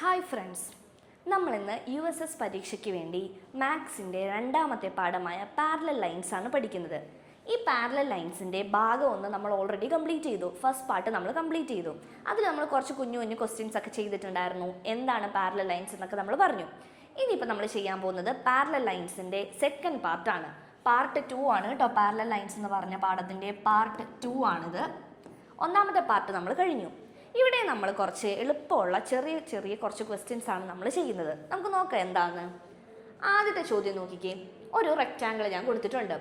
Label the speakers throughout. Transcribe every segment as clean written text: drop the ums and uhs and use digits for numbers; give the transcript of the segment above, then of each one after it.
Speaker 1: Hi friends, നമ്മളിന്ന് USS പരീക്ഷയ്ക്ക് വേണ്ടി മാത്സിൻ്റെ രണ്ടാമത്തെ പാഠമായ പാരലൽ ലൈൻസ് ആണ് പഠിക്കുന്നത്. ഈ പാരലൽ ലൈൻസിൻ്റെ ഭാഗം 1 നമ്മൾ ഓൾറെഡി കംപ്ലീറ്റ് ചെയ്തു. ഫസ്റ്റ് പാർട്ട് നമ്മൾ കംപ്ലീറ്റ് ചെയ്തു. അതിൽ നമ്മൾ കുറച്ച് കുഞ്ഞു ക്വസ്റ്റ്യൻസ് ഒക്കെ ചെയ്തിട്ടുണ്ടായിരുന്നു. എന്താണ് പാരലൽ ലൈൻസ് എന്നൊക്കെ നമ്മൾ പറഞ്ഞു. ഇനിയിപ്പോൾ നമ്മൾ ചെയ്യാൻ പോകുന്നത് പാരലൽ ലൈൻസിൻ്റെ സെക്കൻഡ് പാർട്ടാണ്. പാർട്ട് 2 ആണ് കേട്ടോ. പാരലൽ ലൈൻസ് എന്ന് പറഞ്ഞ പാഠത്തിൻ്റെ പാർട്ട് 2 ആണിത്. ഒന്നാമത്തെ പാർട്ട് നമ്മൾ കഴിഞ്ഞു. ഇവിടെ നമ്മൾ കുറച്ച് എളുപ്പമുള്ള ചെറിയ കുറച്ച് ക്വസ്റ്റ്യൻസ് ആണ് നമ്മൾ ചെയ്യുന്നത്. നമുക്ക് നോക്കാം എന്താണ്. ആദ്യത്തെ ചോദ്യം നോക്കിക്കേ. ഒരു റെക്റ്റാങ്കിൾ ഞാൻ കൊടുത്തിട്ടുണ്ട്.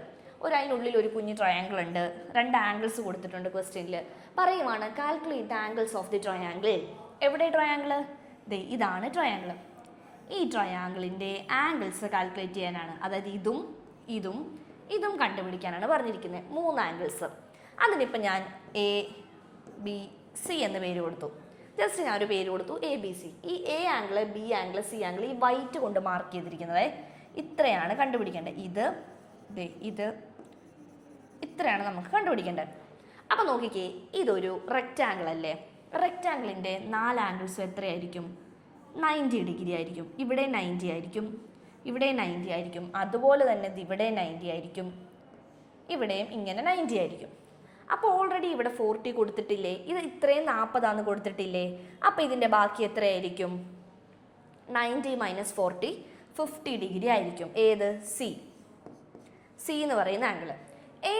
Speaker 1: അതിനുള്ളിൽ ഒരു കുഞ്ഞു ട്രയാങ്കിൾ ഉണ്ട്. 2 ആംഗിൾസ് കൊടുത്തിട്ടുണ്ട്. ക്വസ്റ്റ്യനിൽ പറയുവാണ് calculate angles of the triangle. എവിടെ ട്രയാങ്കിൾ? ദേ ഇതാണ് ട്രയാങ്കിൾ. ഈ ട്രയാങ്കിളിൻ്റെ ആംഗിൾസ് കാൽക്കുലേറ്റ് ചെയ്യാനാണ്. അതായത് ഇതും കണ്ടുപിടിക്കാനാണ് പറഞ്ഞിരിക്കുന്നത്. 3 ആംഗിൾസ്. അതിനിപ്പോൾ ഞാൻ ABC എന്ന് പേര് കൊടുത്തു. ജസ്റ്റ് ഞാനൊരു പേര് കൊടുത്തു ABC. ഈ A angle, B angle, C angle ഈ വൈറ്റ് കൊണ്ട് മാർക്ക് ചെയ്തിരിക്കുന്നത് ഇത്രയാണ് കണ്ടുപിടിക്കേണ്ടത്. ഇത് ഇത്രയാണ് നമുക്ക് കണ്ടുപിടിക്കേണ്ടത്. അപ്പം നോക്കിക്കേ, ഇതൊരു റെക്റ്റാങ്കിൾ അല്ലേ. റെക്റ്റാങ്കിളിൻ്റെ 4 ആംഗിൾസും എത്രയായിരിക്കും? 90 ഡിഗ്രി ആയിരിക്കും. ഇവിടെ 90 ആയിരിക്കും, ഇവിടെ 90 ആയിരിക്കും. അതുപോലെ തന്നെ ഇവിടെ 90 ആയിരിക്കും, ഇവിടെയും ഇങ്ങനെ 90 ആയിരിക്കും. അപ്പോൾ ഓൾറെഡി ഇവിടെ 40 കൊടുത്തിട്ടില്ലേ? ഇത് ഇത്രയും 40 കൊടുത്തിട്ടില്ലേ? അപ്പോൾ ഇതിൻ്റെ ബാക്കി എത്രയായിരിക്കും? 90 - 40 50 ഡിഗ്രി ആയിരിക്കും. ഏത്? സി എന്ന് പറയുന്ന ആംഗിൾ.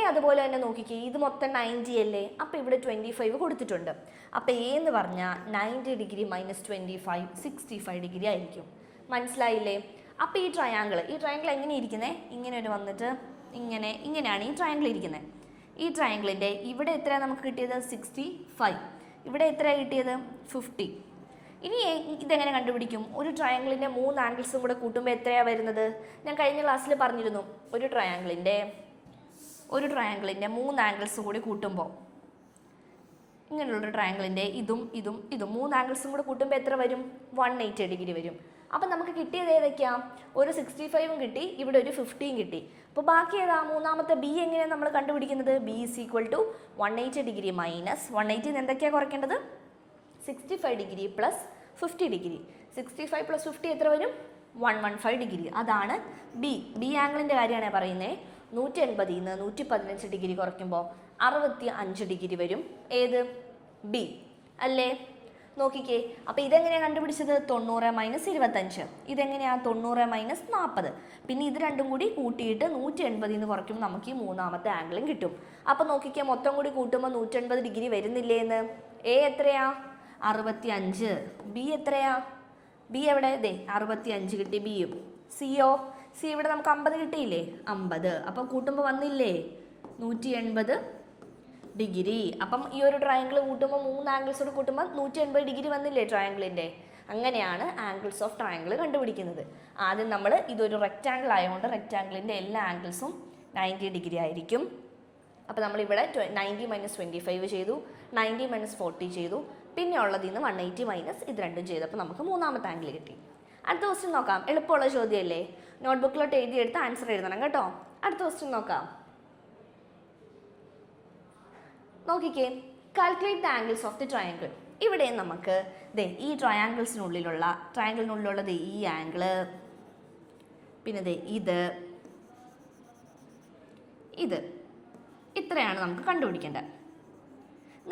Speaker 1: അതുപോലെ തന്നെ നോക്കിക്കേ, ഇത് മൊത്തം 90 അല്ലേ. അപ്പോൾ ഇവിടെ 25 കൊടുത്തിട്ടുണ്ട്. അപ്പോൾ എന്ന് പറഞ്ഞാൽ 90 ഡിഗ്രി - 25 65 ഡിഗ്രി ആയിരിക്കും. മനസ്സിലായില്ലേ? അപ്പോൾ ഈ ട്രയാങ്കിൾ എങ്ങനെ ഇരിക്കുന്നത്? ഇങ്ങനെ വന്നിട്ട് ഇങ്ങനെയാണ് ഈ ട്രയാങ്കിൾ ഇരിക്കുന്നത്. ഈ ട്രയാങ്കിളിൻ്റെ ഇവിടെ എത്രയാണ് നമുക്ക് കിട്ടിയത്? 65. ഇവിടെ എത്രയാണ് കിട്ടിയത്? 50. ഇനി ഇതെങ്ങനെ കണ്ടുപിടിക്കും? ഒരു ട്രയാങ്കിളിൻ്റെ 3 ആംഗിൾസും കൂടെ കൂട്ടുമ്പോൾ എത്രയാണ് വരുന്നത്? ഞാൻ കഴിഞ്ഞ ക്ലാസ്സിൽ പറഞ്ഞിരുന്നു. ഒരു ട്രയാങ്കിളിൻ്റെ 3 ആംഗിൾസും കൂടി കൂട്ടുമ്പോൾ, ഇങ്ങനെയുള്ളൊരു ട്രയാങ്കിളിൻ്റെ ഇതും 3 ആംഗിൾസും കൂടെ കൂട്ടുമ്പോൾ എത്ര വരും? 180 ഡിഗ്രി വരും. അപ്പം നമുക്ക് കിട്ടിയത് ഏതൊക്കെയാണ്? ഒരു 65 കിട്ടി, ഇവിടെ ഒരു 50 കിട്ടി. അപ്പോൾ ബാക്കി ഏതാ? മൂന്നാമത്തെ B എങ്ങനെയാണ് നമ്മൾ കണ്ടുപിടിക്കുന്നത്? B = 180 ഡിഗ്രി മൈനസ് 180 എന്തൊക്കെയാണ് കുറയ്ക്കേണ്ടത്? 65 ഡിഗ്രി പ്ലസ് 50 ഡിഗ്രി. 65 + 50 എത്ര വരും? 115 ഡിഗ്രി. അതാണ് ബി ആംഗിളിൻ്റെ കാര്യമാണ് പറയുന്നത്. 180 നിന്ന് 115 ഡിഗ്രി കുറയ്ക്കുമ്പോൾ 65 ഡിഗ്രി വരും. ഏത്? B അല്ലേ? നോക്കിക്കേ, അപ്പോൾ ഇതെങ്ങനെയാണ് കണ്ടുപിടിച്ചത്? 90 - 25. ഇതെങ്ങനെയാണ്? 90 - 40. പിന്നെ ഇത് രണ്ടും കൂടി കൂട്ടിയിട്ട് 180 നിന്ന് കുറയ്ക്കുമ്പോൾ നമുക്ക് ഈ മൂന്നാമത്തെ ആംഗിളും കിട്ടും. അപ്പോൾ നോക്കിക്കേ, മൊത്തം കൂടി കൂട്ടുമ്പോൾ 180 ഡിഗ്രി വരുന്നില്ലേ എന്ന്? എത്രയാ? 65. B എത്രയാ? B എവിടെ? 65 കിട്ടി ബിയും. സി ഇവിടെ നമുക്ക് 50 കിട്ടിയില്ലേ? 50. അപ്പം കൂട്ടുമ്പോൾ വന്നില്ലേ? 180 ഡിഗ്രി. അപ്പം ഈ ഒരു ട്രയാങ്കിൾ കൂട്ടുമ്പോൾ 3 ആംഗിൾസോട് കൂട്ടുമ്പോൾ 180 ഡിഗ്രി വന്നില്ലേ ട്രയാങ്കിളിൻ്റെ? അങ്ങനെയാണ് ആംഗിൾസ് ഓഫ് ട്രയാങ്കിൾ കണ്ടുപിടിക്കുന്നത്. ആദ്യം നമ്മൾ ഇതൊരു റെക്റ്റാങ്കിൾ ആയതുകൊണ്ട് റെക്റ്റാങ്കിളിൻ്റെ എല്ലാ ആംഗിൾസും 90 ഡിഗ്രി ആയിരിക്കും. അപ്പോൾ നമ്മളിവിടെ 90 - 25 ചെയ്തു, 90 - 40 ചെയ്തു, പിന്നെ ഉള്ളതിൽ നിന്ന് 180 - ഇത് രണ്ടും ചെയ്തു. അപ്പോൾ നമുക്ക് മൂന്നാമത്തെ ആംഗിൾ കിട്ടി. അടുത്ത ക്വസ്റ്റ്യൻ നോക്കാം. എളുപ്പമുള്ള ചോദ്യമല്ലേ? നോട്ട്ബുക്കിലോട്ട് എഴുതിയെടുത്ത് ആൻസർ എഴുതണം കേട്ടോ. അടുത്ത ക്വസ്റ്റ്യൻ നോക്കാം. നോക്കിക്കേ, calculate the angles of the triangle. ഇവിടെ നമുക്ക് ഈ ട്രയാങ്കിളിനുള്ളിലുള്ള ഈ ആംഗിള്, പിന്നെ ഇത് ഇത്രയാണ് നമുക്ക് കണ്ടുപിടിക്കേണ്ടത്.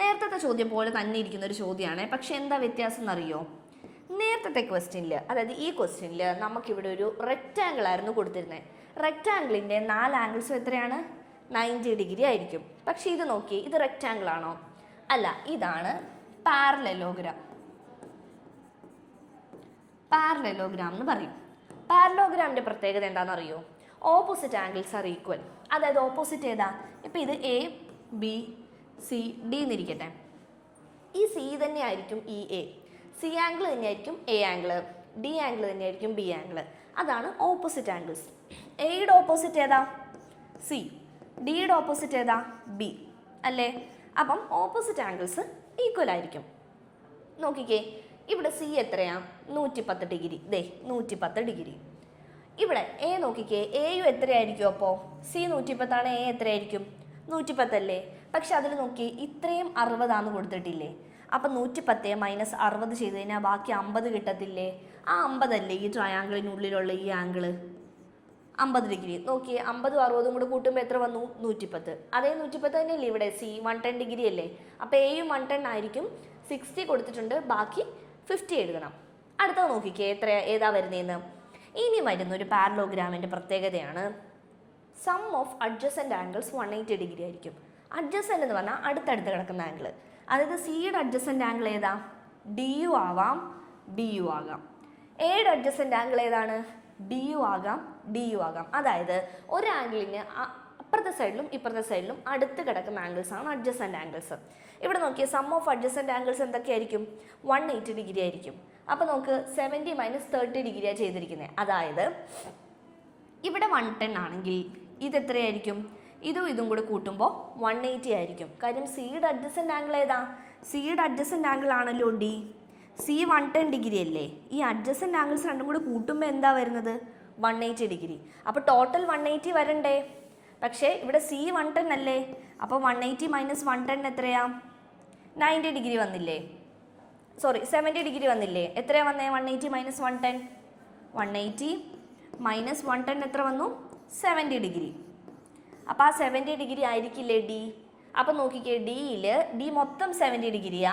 Speaker 1: നേരത്തെ ചോദ്യം പോലെ തന്നെ ഇരിക്കുന്ന ഒരു ചോദ്യമാണ്. പക്ഷെ എന്താ വ്യത്യാസം എന്നറിയോ? നേരത്തെ ക്വസ്റ്റ്യനിൽ, അതായത് ഈ ക്വസ്റ്റ്യനിൽ നമുക്കിവിടെ ഒരു റെക്റ്റാങ്കിൾ ആയിരുന്നു കൊടുത്തിരുന്നത്. റെക്റ്റാങ്കിളിൻ്റെ 4 ആംഗിൾസും എത്രയാണ്? 90 ഡിഗ്രി ആയിരിക്കും. പക്ഷേ ഇത് നോക്കി, ഇത് റെക്റ്റാങ്കിൾ ആണോ? അല്ല, ഇതാണ് പാരലലോഗ്രാം എന്ന് പറയും. പാരലോഗ്രാമിൻ്റെ പ്രത്യേകത എന്താണെന്നറിയോ? Opposite angles are equal. അതായത് ഓപ്പോസിറ്റ് ഏതാ? ഇപ്പം ഇത് ABCD എന്നിരിക്കട്ടെ. ഈ C തന്നെയായിരിക്കും ഈ C ആംഗിൾ തന്നെയായിരിക്കും A ആംഗിൾ, D ആംഗിൾ തന്നെയായിരിക്കും B ആംഗിൾ. അതാണ് ഓപ്പോസിറ്റ് ആംഗിൾസ്. എയുടെ ഓപ്പോസിറ്റ് ഏതാ? C. ഡിയുടെ ഓപ്പോസിറ്റ് ഏതാ? B അല്ലേ? അപ്പം ഓപ്പോസിറ്റ് ആംഗിൾസ് ഈക്വൽ ആയിരിക്കും. നോക്കിക്കേ, ഇവിടെ C എത്രയാ? 110 ഡിഗ്രി. 110 ഡിഗ്രി. ഇവിടെ A നോക്കിക്കേ, Aയും എത്രയായിരിക്കും? അപ്പോൾ C 110 ആണ്, A എത്രയായിരിക്കും? 110 അല്ലേ? പക്ഷെ അതിൽ നോക്കി, ഇത്രയും 60 കൊടുത്തിട്ടില്ലേ? അപ്പം 110 മൈനസ് 60 ചെയ്ത് കഴിഞ്ഞാൽ ബാക്കി 50 കിട്ടത്തില്ലേ? ആ 50 അല്ലേ ഈ ട്രയാങ്കിളിനുള്ളിലുള്ള ഈ ആംഗിള്? 50 ഡിഗ്രി. നോക്കിയേ, 50ഉം 60ഉം കൂടെ കൂട്ടുമ്പോൾ എത്ര വന്നു? 110. അതേ 110 തന്നെയല്ലേ ഇവിടെ? സി 110 ഡിഗ്രി അല്ലേ? അപ്പോൾ എയും 110 ആയിരിക്കും. 60 കൊടുത്തിട്ടുണ്ട്, ബാക്കി 50 എഴുതണം. അടുത്തത് നോക്കിക്കേ, ഏതാ വരുന്നതെന്ന്. ഇനി വരുന്ന ഒരു പാരലോഗ്രാമിൻ്റെ പ്രത്യേകതയാണ് sum of adjacent angles 180 degree ആയിരിക്കും. അഡ്ജസൻ്റ് എന്ന് പറഞ്ഞാൽ അടുത്തടുത്ത് കിടക്കുന്ന ആംഗിൾ. അതായത് സിയുടെ അഡ്ജസൻ്റ് ആംഗിൾ ഏതാ? ഡി യു ആവാം, ബി യു ആകാം. എയുടെ അഡ്ജസൻ്റ് ആംഗിൾ ഏതാണ്? ബി യു ആകാം, ഡി യു ആകാം. അതായത് ഒരു ആംഗിളിന് അപ്പുറത്തെ സൈഡിലും ഇപ്പുറത്തെ സൈഡിലും അടുത്ത് കിടക്കുന്ന ആംഗിൾസ് ആണ് അഡ്ജസൻ്റ് ആംഗിൾസ്. ഇവിടെ നോക്കിയാൽ സം ഓഫ് അഡ്ജസൻ്റ് ആംഗിൾസ് എന്തൊക്കെയായിരിക്കും? 180 ഡിഗ്രി ആയിരിക്കും. അപ്പോൾ നമുക്ക് 70 മൈനസ് 30 ഡിഗ്രിയാണ് ചെയ്തിരിക്കുന്നത്. അതായത് ഇവിടെ 110 ആണെങ്കിൽ ഇത് എത്രയായിരിക്കും? ഇതും കൂടെ കൂട്ടുമ്പോൾ 180 ആയിരിക്കും. കാര്യം സിയുടെ അഡ്ജസൻ്റ് ആംഗിൾ ഏതാ? സിയുടെ അഡ്ജസൻ്റ് ആംഗിൾ ആണല്ലോ ഡി. സി 110 ഡിഗ്രി അല്ലേ? ഈ അഡ്ജസൻ്റ് ആംഗിൾസ് രണ്ടും കൂടെ കൂട്ടുമ്പോൾ എന്താ വരുന്നത്? 180 ഡിഗ്രി. അപ്പോൾ ടോട്ടൽ 180 വരണ്ടേ? പക്ഷേ ഇവിടെ സി 110 അല്ലേ? അപ്പോൾ 180 മൈനസ് 110 എത്രയാ? 90 ഡിഗ്രി വന്നില്ലേ? സോറി, 70 ഡിഗ്രി വന്നില്ലേ? എത്രയാണ് വന്നേ? 180 മൈനസ് 110. 180 മൈനസ് 110 എത്ര വന്നു? 70 ഡിഗ്രി. അപ്പോൾ ആ 70 ഡിഗ്രി ആയിരിക്കില്ലേ ഡി? അപ്പോൾ നോക്കിക്കേ, ഡി മൊത്തം 70 ഡിഗ്രിയാ,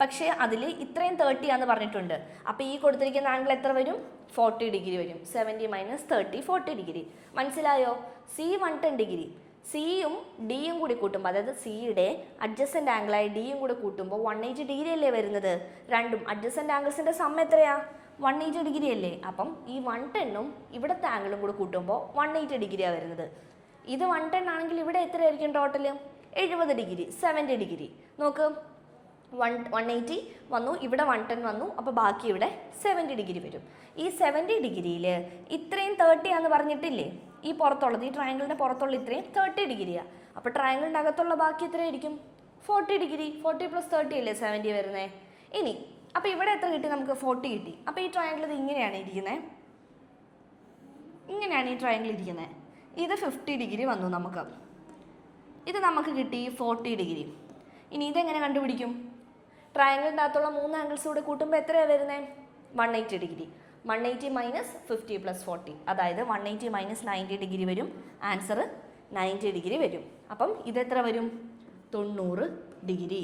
Speaker 1: പക്ഷേ അതിൽ ഇത്രയും 30 ആണെന്ന് പറഞ്ഞിട്ടുണ്ട്. അപ്പോൾ ഈ കൊടുത്തിരിക്കുന്ന ആംഗിൾ എത്ര വരും? 40 ഡിഗ്രി വരും. 70 മൈനസ് 30 40 ഡിഗ്രി. മനസ്സിലായോ? സി 110 ഡിഗ്രി, സിയും ഡിയും കൂടി കൂട്ടുമ്പോൾ, അതായത് സിയുടെ അഡ്ജസൻ്റ് ആംഗിളായി ഡിയും കൂടി കൂട്ടുമ്പോൾ 180 ഡിഗ്രി അല്ലേ വരുന്നത്? രണ്ടും അഡ്ജസൻ്റ് ആംഗിൾസിൻ്റെ സം എത്രയാ? 180 ഡിഗ്രി അല്ലേ? അപ്പം ഈ 110ഉം ഇവിടുത്തെ ആംഗിളും കൂടി കൂട്ടുമ്പോൾ 180 ഡിഗ്രിയാണ് വരുന്നത്. ഇത് 110 ആണെങ്കിൽ ഇവിടെ എത്രയായിരിക്കും ടോട്ടൽ? 70 degree, 70 degree. നോക്ക്, 180 വന്നു, ഇവിടെ 110 വന്നു, അപ്പോൾ ബാക്കി ഇവിടെ 70 ഡിഗ്രി വരും. ഈ 70 ഡിഗ്രിയിൽ ഇത്രയും 30 ആണെന്ന് പറഞ്ഞിട്ടില്ലേ? ഈ പുറത്തുള്ളത്, ഈ ട്രയാങ്കിളിൻ്റെ പുറത്തുള്ള ഇത്രയും 30 ഡിഗ്രിയാണ്. അപ്പോൾ ട്രയാങ്കിളിൻ്റെ അകത്തുള്ള ബാക്കി എത്രയായിരിക്കും? 40 ഡിഗ്രി. 40 പ്ലസ് 30 അല്ലേ 70 വരുന്നത്? ഇനി അപ്പോൾ ഇവിടെ എത്ര കിട്ടി? നമുക്ക് 40 കിട്ടി. അപ്പോൾ ഈ ട്രയാങ്കിൾ ഇത് ഇങ്ങനെയാണ് ഇരിക്കുന്നത്, ഇങ്ങനെയാണ് ഈ ട്രയാങ്കിൾ ഇരിക്കുന്നത്. ഇത് 50 ഡിഗ്രി വന്നു നമുക്ക്. ഇത് നമുക്ക് കിട്ടി 40 ഡിഗ്രി. ഇനി ഇതെങ്ങനെ കണ്ടുപിടിക്കും? ട്രയാങ്കിളിൻ്റെ അകത്തുള്ള 3 ആംഗിൾസ് കൂടെ കൂട്ടുമ്പോൾ എത്രയാണ് വരുന്നത്? 180 ഡിഗ്രി. 180 മൈനസ് 50 പ്ലസ് 40, അതായത് 180 മൈനസ് 90 ഡിഗ്രി വരും. ആൻസർ 90 ഡിഗ്രി വരും. അപ്പം ഇതെത്ര വരും? 90 ഡിഗ്രി.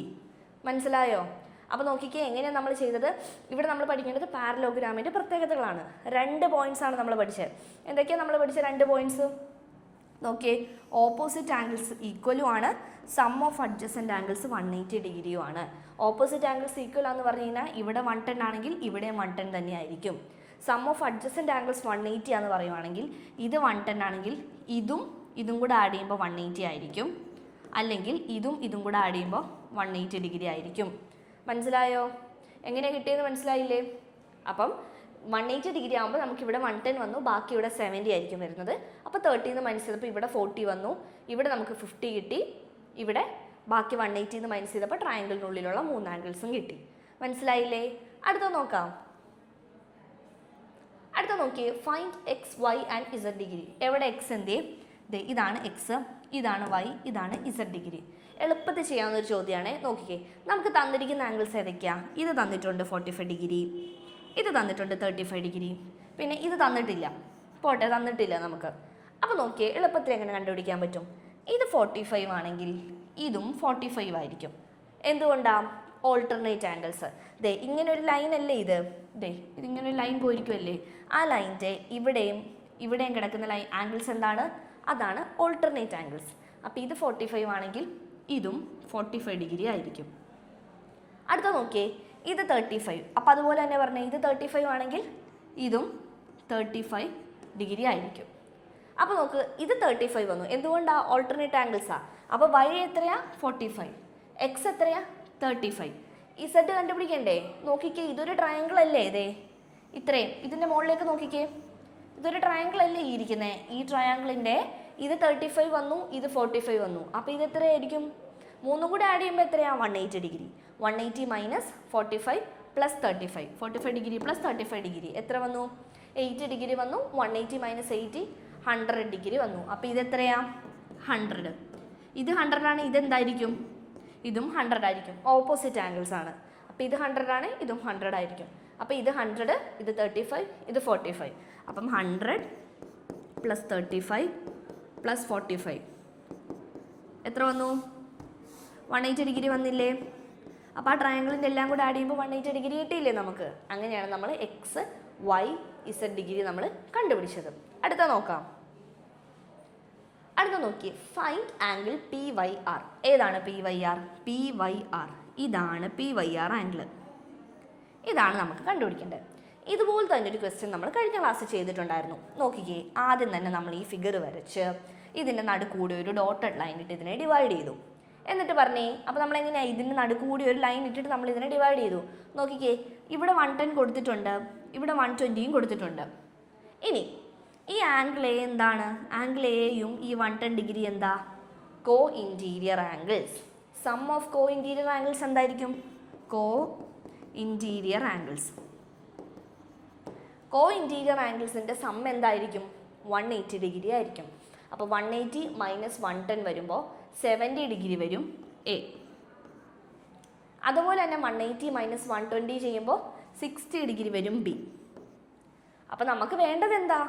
Speaker 1: മനസ്സിലായോ? അപ്പോൾ നോക്കിക്കേ, എങ്ങനെയാണ് നമ്മൾ ചെയ്തത്? ഇവിടെ നമ്മൾ പഠിക്കേണ്ടത് പാരലോഗ്രാമിൻ്റെ പ്രത്യേകതകളാണ്. 2 പോയിന്റ്സ് ആണ് നമ്മൾ പഠിച്ചത്. എന്തൊക്കെയാണ് നമ്മൾ പഠിച്ച 2 പോയിന്റ്സ്? നോക്കിയേ, ഓപ്പോസിറ്റ് ആംഗിൾസ് ഈക്വലും ആണ്, സം ഓഫ് അഡ്ജസൻ്റ് ആംഗിൾസ് 180 ഡിഗ്രിയും ആണ്. ഓപ്പോസിറ്റ് ആംഗിൾസ് ഈക്വൽ ആണെന്ന് പറഞ്ഞു കഴിഞ്ഞാൽ ഇവിടെ 110 ആണെങ്കിൽ ഇവിടെയും 110 തന്നെയായിരിക്കും. സം ഓഫ് അഡ്ജസൻ്റ് ആംഗിൾസ് 180 ആണെന്ന് പറയുവാണെങ്കിൽ ഇത് 110 ആണെങ്കിൽ ഇതും കൂടെ ആഡ് ചെയ്യുമ്പോൾ 180 ആയിരിക്കും, അല്ലെങ്കിൽ ഇതും കൂടെ ആഡ് ചെയ്യുമ്പോൾ 180 ഡിഗ്രി ആയിരിക്കും. മനസ്സിലായോ? എങ്ങനെ കിട്ടിയെന്ന് മനസ്സിലായില്ലേ? അപ്പം 180 ഡിഗ്രി ആകുമ്പോൾ നമുക്കിവിടെ 110 വന്നു, ബാക്കി ഇവിടെ 70 ആയിരിക്കും വരുന്നത്. അപ്പോൾ 30 മൈനസ് ചെയ്തപ്പോൾ ഇവിടെ 40 വന്നു, ഇവിടെ നമുക്ക് 50 കിട്ടി, ഇവിടെ ബാക്കി 180 മൈനസ് ചെയ്തപ്പോൾ ട്രയാങ്കിളിനുള്ളിലുള്ള 3 ആംഗിൾസും കിട്ടി. മനസ്സിലായില്ലേ? അടുത്ത നോക്കാം. അടുത്ത നോക്കിയേ, find x y and z degree. എവിടെ എക്സ് എന്തേ? ഇതാണ് എക്സ്, ഇതാണ് വൈ, ഇതാണ് ഇസഡ് ഡിഗ്രി. എളുപ്പത്തിൽ ചെയ്യാവുന്നൊരു ചോദ്യമാണ്. നോക്കിക്കേ, നമുക്ക് തന്നിരിക്കുന്ന ആംഗിൾസ് ഏതൊക്കെയാണ്? ഇത് തന്നിട്ടുണ്ട് 45 ഡിഗ്രി, ഇത് തന്നിട്ടുണ്ട് 35 ഡിഗ്രി, പിന്നെ ഇത് തന്നിട്ടില്ല, പോട്ടെ തന്നിട്ടില്ല നമുക്ക്. അപ്പോൾ നോക്കിയേ, എളുപ്പത്തിൽ എങ്ങനെ കണ്ടുപിടിക്കാൻ പറ്റും? ഇത് 45 ആണെങ്കിൽ ഇതും 45 ആയിരിക്കും. എന്തുകൊണ്ടാണ്? Alternate angles. ഇങ്ങനെ ഒരു ലൈൻ അല്ലേ ഇത്? ഇതിങ്ങനെ ഒരു ലൈൻ പോയിരിക്കുമല്ലേ? ആ ലൈനിൻ്റെ ഇവിടെയും കിടക്കുന്ന ആംഗിൾസ് എന്താണ്? അതാണ് ഓൾട്ടർനേറ്റ് ആംഗിൾസ്. അപ്പോൾ ഇത് 45 ആണെങ്കിൽ ഇതും 45 ഡിഗ്രി ആയിരിക്കും. അടുത്ത നോക്കിയേ, ഇത് 35. അപ്പോൾ അതുപോലെ തന്നെ പറഞ്ഞേ, ഇത് 35 ആണെങ്കിൽ ഇതും 35 ഡിഗ്രി ആയിരിക്കും. അപ്പോൾ നോക്ക്, ഇത് 35 വന്നു. എന്തുകൊണ്ടാണ്? ഓൾട്ടർനേറ്റ് ആംഗിൾസാണ്. അപ്പോൾ വൈ എത്രയാ? 45. എക്സ് എത്രയാ? 35. ഇസഡ് കണ്ടുപിടിക്കണ്ടേ? നോക്കിക്കേ, ഇതൊരു ട്രയാങ്കിൾ അല്ലേ? ഇത്രയും ഇതിൻ്റെ മുകളിലേക്ക് നോക്കിക്കേ, ഇതൊരു ട്രയാങ്കിൾ അല്ലേ ഈ ഇരിക്കുന്നത്? ഈ ട്രയാങ്കിളിൻ്റെ ഇത് 35 വന്നു, ഇത് 45 വന്നു. അപ്പോൾ ഇത് എത്രയായിരിക്കും? 3 കൂടെ ആഡ് ചെയ്യുമ്പോൾ എത്രയാ? 180 degree. 180 minus 45 plus 35. 45 degree plus 35 degree എത്ര വന്നു? 80 ഡിഗ്രി വന്നു. 180 മൈനസ് 80 100 ഡിഗ്രി വന്നു. അപ്പോൾ ഇതെത്രയാ? 100. ഇത് 100 ആണ്. ഇതെന്തായിരിക്കും? ഇതും 100 ആയിരിക്കും. ഓപ്പോസിറ്റ് ആംഗിൾസ് ആണ്. അപ്പോൾ ഇത് 100 ആണ്, ഇതും 100 ആയിരിക്കും. അപ്പോൾ ഇത് 100, ഇത് 35, ഇത് 45. അപ്പം 100 + 35 + 45 എത്ര വന്നു? 180 ഡിഗ്രി വന്നില്ലേ? അപ്പോൾ ആ ട്രയാങ്കിളിൻ്റെ എല്ലാം കൂടെ ആഡ് ചെയ്യുമ്പോൾ 180 ഡിഗ്രി കിട്ടിയില്ലേ നമുക്ക്? അങ്ങനെയാണ് നമ്മൾ എക്സ് വൈ ഇസഡ് ഡിഗ്രി നമ്മൾ കണ്ടുപിടിച്ചത്. അടുത്ത നോക്കാം. അടുത്ത നോക്കി, find angle P Y R. ഏതാണ് P Y R? P Y R ഇതാണ് പി വൈ ആർ ആംഗിൾ. ഇതാണ് നമുക്ക് കണ്ടുപിടിക്കേണ്ടത്. ഇതുപോലെ തന്നെ ഒരു ക്വസ്റ്റ്യൻ നമ്മൾ കഴിഞ്ഞ ക്ലാസ് ചെയ്തിട്ടുണ്ടായിരുന്നു. നോക്കിക്കേ, ആദ്യം തന്നെ നമ്മൾ ഈ ഫിഗർ വരച്ച് ഇതിൻ്റെ നടുക്കൂടി ഒരു ഡോട്ടഡ് ലൈൻ ഇട്ട് ഇതിനെ ഡിവൈഡ് ചെയ്തു. എന്നിട്ട് പറഞ്ഞേ, അപ്പോൾ നമ്മൾ എങ്ങനെയാണ് ഇതിൻ്റെ നടുക്കൂടി ഒരു ലൈൻ ഇട്ടിട്ട് നമ്മൾ ഇതിനെ ഡിവൈഡ് ചെയ്തു. നോക്കിക്കേ, ഇവിടെ 110 കൊടുത്തിട്ടുണ്ട്, ഇവിടെ 120 കൊടുത്തിട്ടുണ്ട്. ഇനി ഈ ആംഗിൾ എ എന്താണ്? ആംഗിൾ എയും ഈ 110 ഡിഗ്രി എന്താ? Co interior angles. Sum of co interior angles എന്തായിരിക്കും? Co interior angles. Co interior ആംഗിൾസിൻ്റെ സം എന്തായിരിക്കും? 180 ഡിഗ്രി ആയിരിക്കും. അപ്പോൾ 180 - 110 വരുമ്പോൾ 70 ഡിഗ്രി വരും എ. അതുപോലെ തന്നെ 180 - 120 ചെയ്യുമ്പോൾ 60 ഡിഗ്രി വരും ബി. അപ്പോൾ നമുക്ക് വേണ്ടത് എന്താ?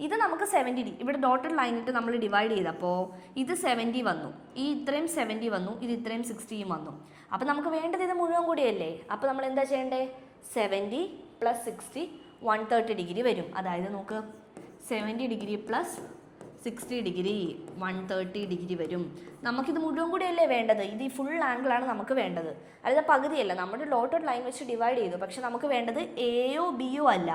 Speaker 1: ഇത് നമുക്ക് 70 ഡിഗ്രി, ഇവിടെ ഡോട്ടഡ് ലൈൻ ഇട്ട് നമ്മൾ ഡിവൈഡ് ചെയ്തപ്പോൾ ഇത് 70 വന്നു, ഈ ഇത്രയും 70 വന്നു, ഇത് ഇത്രയും 60 വന്നു. അപ്പോൾ നമുക്ക് വേണ്ടത് ഇത് മുഴുവൻ കൂടിയല്ലേ? അപ്പോൾ നമ്മൾ എന്താ ചെയ്യേണ്ടത്? 70 + 60 130 ഡിഗ്രി വരും. അതായത് നോക്ക്, 70 ഡിഗ്രി + 60 ഡിഗ്രി 130 ഡിഗ്രി വരും. നമുക്കിത് മുഴുവൻ കൂടിയല്ലേ വേണ്ടത്? ഇത് ഈ ഫുൾ ആംഗിളാണ് നമുക്ക് വേണ്ടത്, അല്ലാതെ പകുതിയല്ല. നമ്മുടെ ഡോട്ടഡ് ലൈൻ വെച്ച് ഡിവൈഡ് ചെയ്തു, പക്ഷെ നമുക്ക് വേണ്ടത് എയോ ബിയോ അല്ല,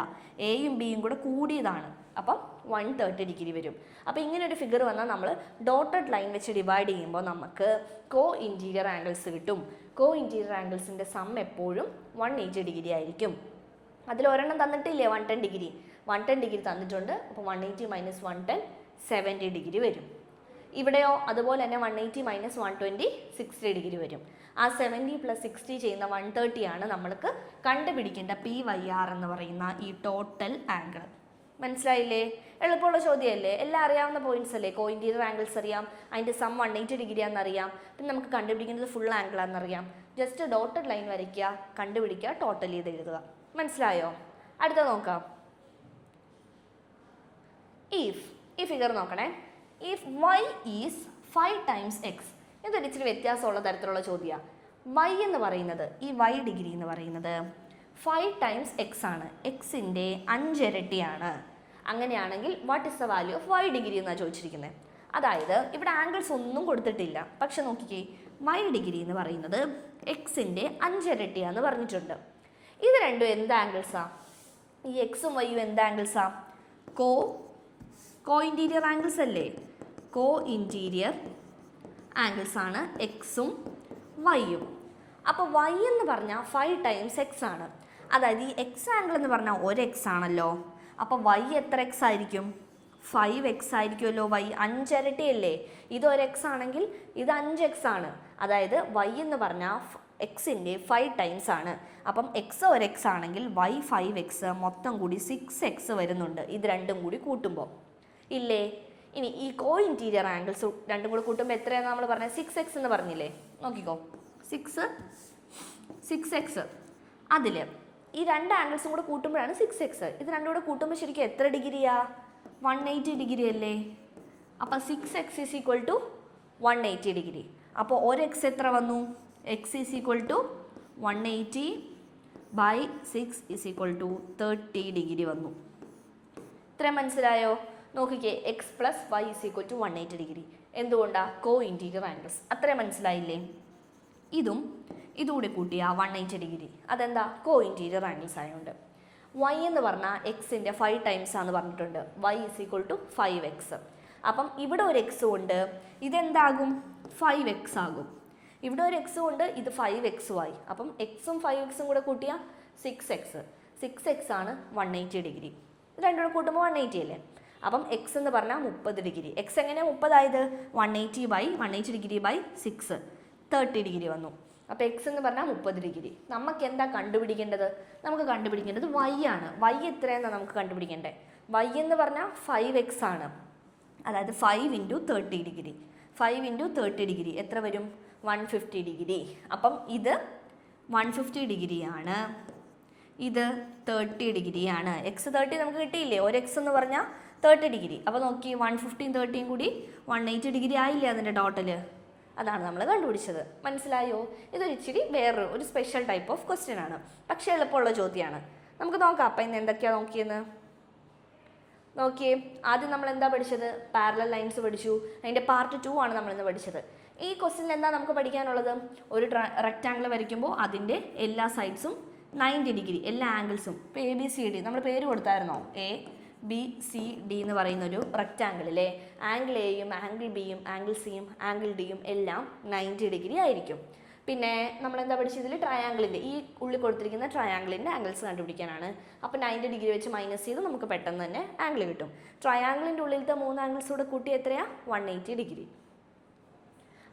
Speaker 1: എയും ബിയും കൂടെ കൂടിയതാണ്. അപ്പം 130 ഡിഗ്രി വരും. അപ്പോൾ ഇങ്ങനെ ഒരു ഫിഗർ വന്നാൽ നമ്മൾ ഡോട്ടഡ് ലൈൻ വെച്ച് ഡിവൈഡ് ചെയ്യുമ്പോൾ നമുക്ക് കോ ഇൻറ്റീരിയർ ആംഗിൾസ് കിട്ടും. കോ ഇൻറ്റീരിയർ ആംഗിൾസിൻ്റെ സം എപ്പോഴും 180 ഡിഗ്രി ആയിരിക്കും. അതിൽ ഒരെണ്ണം തന്നിട്ടില്ലേ? 110 ഡിഗ്രി. 110 ഡിഗ്രി തന്നിട്ടുണ്ട്. അപ്പോൾ 180 - 110 70 ഡിഗ്രി വരും. ഇവിടെയോ അതുപോലെ തന്നെ 180 - 120 60 ഡിഗ്രി വരും. ആ 70 + 60 ചെയ്യുന്ന 130 ആണ് നമ്മൾക്ക് കണ്ടുപിടിക്കേണ്ട പി വൈ ആർ എന്ന് പറയുന്ന ഈ ടോട്ടൽ ആംഗിൾ. മനസ്സിലായില്ലേ? എളുപ്പമുള്ള ചോദ്യമല്ലേ? എല്ലാം അറിയാവുന്ന പോയിന്റ്സ് അല്ലേ? കോ ഇൻറ്റീരിയർ ആംഗിൾസ് അറിയാം, അതിൻ്റെ സം 180 ഡിഗ്രി ആണെന്നറിയാം, പിന്നെ നമുക്ക് കണ്ടുപിടിക്കേണ്ടത് ഫുൾ ആംഗിൾ ആണെന്നറിയാം. ജസ്റ്റ് ഡോട്ടഡ് ലൈൻ വരയ്ക്കുക, കണ്ടുപിടിക്കുക, ടോട്ടൽ ചെയ്ത് എഴുതുക. മനസ്സിലായോ? അടുത്ത നോക്കാം. ഈ ഫിഗർ നോക്കണേ. If y is 5 times x. ഇതൊരു ഇച്ചിരി വ്യത്യാസമുള്ള തരത്തിലുള്ള ചോദ്യമാണ്. വൈ എന്ന് പറയുന്നത്, ഈ വൈ ഡിഗ്രി എന്ന് പറയുന്നത് 5 times x ആണ്. എക്സിൻ്റെ 5 ഇരട്ടിയാണ്. അങ്ങനെയാണെങ്കിൽ what is the value of y degree എന്നാണ് ചോദിച്ചിരിക്കുന്നത്. അതായത് ഇവിടെ ആംഗിൾസ് ഒന്നും കൊടുത്തിട്ടില്ല, പക്ഷെ നോക്കിക്കേ, വൈ ഡിഗ്രി എന്ന് പറയുന്നത് എക്സിൻ്റെ 5 ഇരട്ടിയാന്ന് പറഞ്ഞിട്ടുണ്ട്. ഇത് രണ്ടും എന്ത് ആംഗിൾസാണ്? ഈ എക്സും വൈയും എന്ത് ആംഗിൾസാണ്? കോ ഇൻറ്റീരിയർ ആംഗിൾസ് അല്ലേ? കോ ഇൻറ്റീരിയർ ആംഗിൾസ് ആണ് എക്സും വൈയും. അപ്പോൾ വൈ എന്ന് പറഞ്ഞാൽ 5 times x ആണ്. അതായത് ഈ എക്സ് ആംഗിൾ എന്ന് പറഞ്ഞാൽ ഒരു എക്സ് ആണല്ലോ. അപ്പോൾ വൈ എത്ര എക്സ് ആയിരിക്കും? 5x ആയിരിക്കുമല്ലോ. വൈ 5 ഇരട്ടിയല്ലേ? ഇത് ഒരു എക്സ് ആണെങ്കിൽ ഇത് 5x ആണ്. അതായത് വൈ എന്ന് പറഞ്ഞാൽ എക്സിൻ്റെ 5 times ആണ്. അപ്പം എക്സ് ഒരു എക്സ് ആണെങ്കിൽ വൈ 5x, മൊത്തം കൂടി 6x വരുന്നുണ്ട് ഇത് രണ്ടും കൂടി കൂട്ടുമ്പോൾ, ഇല്ലേ? ഇനി ഈ കോ ഇൻറ്റീരിയർ ആംഗിൾസ് രണ്ടും കൂടി കൂട്ടുമ്പോൾ എത്രയാണ് നമ്മൾ പറഞ്ഞത്? 6x എന്ന് പറഞ്ഞില്ലേ? നോക്കിക്കോ, 6x. അതിൽ ഈ രണ്ട് ആംഗിൾസും കൂടെ കൂട്ടുമ്പോഴാണ് 6x. ഇത് രണ്ടും കൂടെ കൂട്ടുമ്പോൾ ശരിക്കും എത്ര ഡിഗ്രിയാ? 180 ഡിഗ്രി അല്ലേ? അപ്പോൾ 6x = 180 ഡിഗ്രി. അപ്പോൾ ഒരു എക്സ് എത്ര വന്നു? x = 180 / 6 = 30 ഡിഗ്രി വന്നു. ഇത്രയും മനസ്സിലായോ? നോക്കിക്കേ, x + y = 180 ഡിഗ്രി. എന്തുകൊണ്ടാണ്? കോ ഇൻറ്റീരിയർ ആംഗിൾസ്. അത്രയും മനസ്സിലായില്ലേ? ഇതുകൂടി കൂട്ടിയ 180 ഡിഗ്രി. അതെന്താ? കോ ഇൻറ്റീരിയർ ആംഗിൾസ് ആയതുകൊണ്ട്. y എന്ന് പറഞ്ഞാൽ എക്സിൻ്റെ 5 times ആണെന്ന് പറഞ്ഞിട്ടുണ്ട്. y = 5x. അപ്പം ഇവിടെ ഒരു എക്സ് കൊണ്ട് ഇതെന്താകും? 5x ആകും. ഇവിടെ ഒരു എക്സ് കൊണ്ട് ഇത് 5x ആയി. അപ്പം എക്സും 5xും കൂടെ കൂട്ടിയാൽ 6x ആണ് 180 ഡിഗ്രി. ഇത് രണ്ടും കൂടെ കൂട്ടുമ്പോൾ 180 അല്ലേ? അപ്പം എക്സ് എന്ന് പറഞ്ഞാൽ 30 ഡിഗ്രി. എക്സ് എങ്ങനെയാണ് 30 ആയത്? 180 ഡിഗ്രി / 6 30 ഡിഗ്രി വന്നു. അപ്പോൾ എക്സ് എന്ന് പറഞ്ഞാൽ 30 ഡിഗ്രി. നമുക്ക് എന്താ കണ്ടുപിടിക്കേണ്ടത്? നമുക്ക് കണ്ടുപിടിക്കേണ്ടത് വൈ ആണ്. വൈ എത്രയെന്നാണ് നമുക്ക് കണ്ടുപിടിക്കേണ്ടത്? വൈ എന്ന് പറഞ്ഞാൽ 5x ആണ്. അതായത് 5 × 30 ഡിഗ്രി. 5 × 30 ഡിഗ്രി എത്ര വരും? 150 ഡിഗ്രി. അപ്പം ഇത് 150 ഡിഗ്രിയാണ്. ഇത് 30 ഡിഗ്രിയാണ്. എക്സ് 30 നമുക്ക് കിട്ടിയില്ലേ, ഒരു എക്സ് എന്ന് പറഞ്ഞാൽ 30 ഡിഗ്രി. അപ്പോൾ നോക്കി 150 30 കൂടി 180 ഡിഗ്രി ആയില്ലേ അതിൻ്റെ ടോട്ടല്. അതാണ് നമ്മൾ കണ്ടുപിടിച്ചത്. മനസ്സിലായോ? ഇതൊരു ഇച്ചിരി വേറൊരു ഒരു സ്പെഷ്യൽ ടൈപ്പ് ഓഫ് ക്വസ്റ്റ്യൻ ആണ്, പക്ഷേ എളുപ്പമുള്ള ചോദ്യമാണ്. നമുക്ക് നോക്കാം അപ്പം ഇന്ന് എന്തൊക്കെയാണ് നോക്കിയെന്ന്. നോക്കിയേ, ആദ്യം നമ്മൾ എന്താ പഠിച്ചത്? പാരലൽ ലൈൻസ് പഠിച്ചു. അതിൻ്റെ പാർട്ട് 2 ആണ് നമ്മളിന്ന് പഠിച്ചത്. ഈ ക്വസ്റ്റ്യനിൽ എന്താ നമുക്ക് പഠിക്കാനുള്ളത്? ഒരു റെക്റ്റാങ്കിൾ വരയ്ക്കുമ്പോൾ അതിൻ്റെ എല്ലാ സൈഡ്സും 90 ഡിഗ്രി, എല്ലാ ആംഗിൾസും. ഇപ്പോൾ ABCD നമ്മൾ പേര് കൊടുത്തായിരുന്നോ? ABCD എന്ന് പറയുന്നൊരു റെക്റ്റാങ്കിളിലെ ആംഗിൾ എയും ആംഗിൾ ബിയും ആംഗിൾ സിയും ആംഗിൾ ഡിയും എല്ലാം 90 ഡിഗ്രി ആയിരിക്കും. പിന്നെ നമ്മൾ എന്താ പഠിച്ചതിൽ ട്രയാങ്കിളിൻ്റെ ഈ ഉള്ളിൽ കൊടുത്തിരിക്കുന്ന ട്രയാങ്കിളിൻ്റെ ആംഗിൾസ് കണ്ടുപിടിക്കാനാണ്. അപ്പോൾ 90 ഡിഗ്രി വെച്ച് മൈനസ് ചെയ്ത് നമുക്ക് പെട്ടെന്ന് തന്നെ ആംഗിൾ കിട്ടും. ട്രയാങ്കിളിൻ്റെ ഉള്ളിലത്തെ 3 ആംഗിൾസ് കൂടെ കൂട്ടി എത്രയാണ്? 180 ഡിഗ്രി.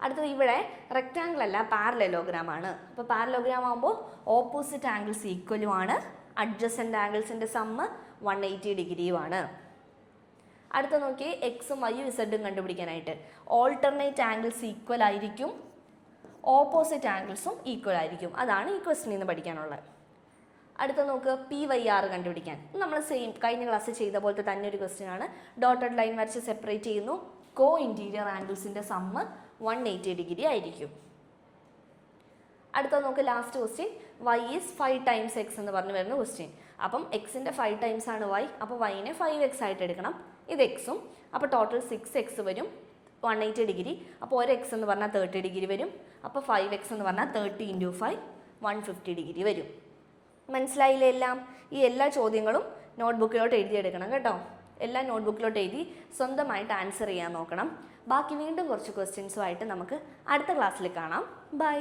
Speaker 1: അടുത്തത് ഇവിടെ റെക്റ്റാങ്കിൾ അല്ല, പാരലലോഗ്രാം ആണ്. അപ്പോൾ പാരലലോഗ്രാം ആകുമ്പോൾ ഓപ്പോസിറ്റ് ആംഗിൾസ് ഈക്വലുമാണ്, അഡ്ജസൻ്റ് ആംഗിൾസിൻ്റെ സമ്മ് 180 ഡിഗ്രിയുമാണ്. അടുത്ത നോക്കി, എക്സും വൈയും ഇസഡും കണ്ടുപിടിക്കാനായിട്ട് ഓൾട്ടർനേറ്റ് ആംഗിൾസ് ഈക്വൽ ആയിരിക്കും, ഓപ്പോസിറ്റ് ആംഗിൾസും ഈക്വൽ ആയിരിക്കും. അതാണ് ഈ ക്വസ്റ്റ്യനിൽ നിന്ന് പഠിക്കാനുള്ളത്. അടുത്ത നോക്ക്, PYR കണ്ടുപിടിക്കാൻ. നമ്മൾ സെയിം കഴിഞ്ഞ ക്ലാസ്സിൽ ചെയ്ത പോലത്തെ തന്നെ ഒരു ക്വസ്റ്റ്യൻ ആണ്. ഡോട്ടഡ് ലൈൻ വരച്ച് സെപ്പറേറ്റ് ചെയ്യുന്നു. കോ ഇൻറ്റീരിയർ ആംഗിൾസിൻ്റെ സമ്മ് 180 ഡിഗ്രി ആയിരിക്കും. അടുത്ത നോക്ക്, last question, y is 5 times X എന്ന് പറഞ്ഞു വരുന്ന ക്വസ്റ്റ്യൻ. അപ്പം എക്സിൻ്റെ 5 ടൈംസ് ആണ് y, അപ്പോൾ y-നെ 5x ആയിട്ട് എടുക്കണം. ഇത് എക്സും, അപ്പോൾ ടോട്ടൽ 6x വരും, 180 ഡിഗ്രി. അപ്പോൾ ഒരു എക്സ് എന്ന് പറഞ്ഞാൽ 30 ഡിഗ്രി വരും. അപ്പോൾ 5x എന്ന് പറഞ്ഞാൽ 30 × 5 150 ഡിഗ്രി വരും. മനസ്സിലായില്ലേ എല്ലാം? ഈ എല്ലാ ചോദ്യങ്ങളും നോട്ട്ബുക്കിലോട്ട് എഴുതിയെടുക്കണം കേട്ടോ. എല്ലാം നോട്ട്ബുക്കിലോട്ട് എഴുതി സ്വന്തമായിട്ട് ആൻസർ ചെയ്യാൻ നോക്കണം. ബാക്കി വീണ്ടും കുറച്ച് ക്വസ്റ്റ്യൻസുമായിട്ട് നമുക്ക് അടുത്ത ക്ലാസ്സിൽ കാണാം. ബൈ.